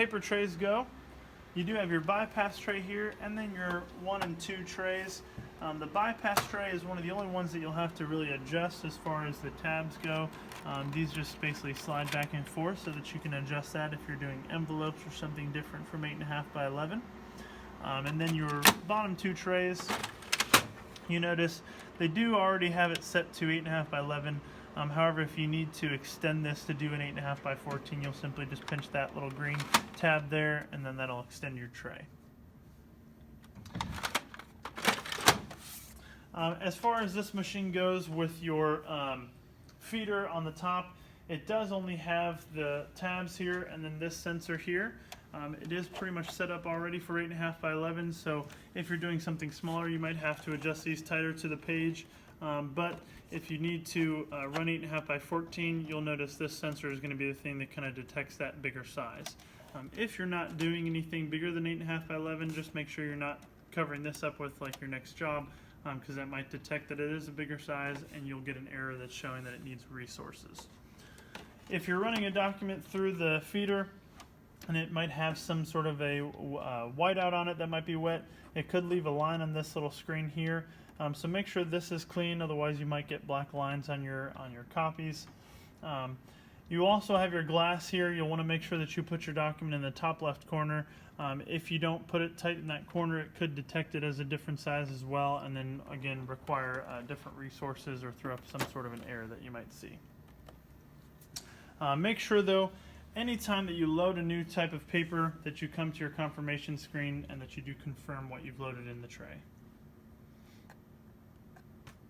paper trays go, you do have your bypass tray here, and then your 1 and 2 trays. The bypass tray is one of the only ones that you'll have to really adjust as far as the tabs go. These just basically slide back and forth so that you can adjust that if you're doing envelopes or something different from 8.5 by 11. And then your bottom 2 trays, you notice they do already have it set to 8.5 by 11. However, if you need to extend this to do an 8.5 by 14, you'll simply just pinch that little green tab there, and then that'll extend your tray. As far as this machine goes with your feeder on the top, it does only have the tabs here and then this sensor here. It is pretty much set up already for 8.5 by 11, so if you're doing something smaller, you might have to adjust these tighter to the page. But if you need to run 8.5 by 14, you'll notice this sensor is going to be the thing that kind of detects that bigger size. If you're not doing anything bigger than 8.5 by 11, just make sure you're not covering this up with like your next job, because that might detect that it is a bigger size and you'll get an error that's showing that it needs resources. If you're running a document through the feeder and it might have some sort of a whiteout on it that might be wet, it could leave a line on this little screen here. So make sure this is clean, otherwise you might get black lines on your copies. You also have your glass here. You'll want to make sure that you put your document in the top left corner. If you don't put it tight in that corner, it could detect it as a different size as well, and then again require different resources or throw up some sort of an error that you might see. Make sure though, anytime that you load a new type of paper, that you come to your confirmation screen and that you do confirm what you've loaded in the tray.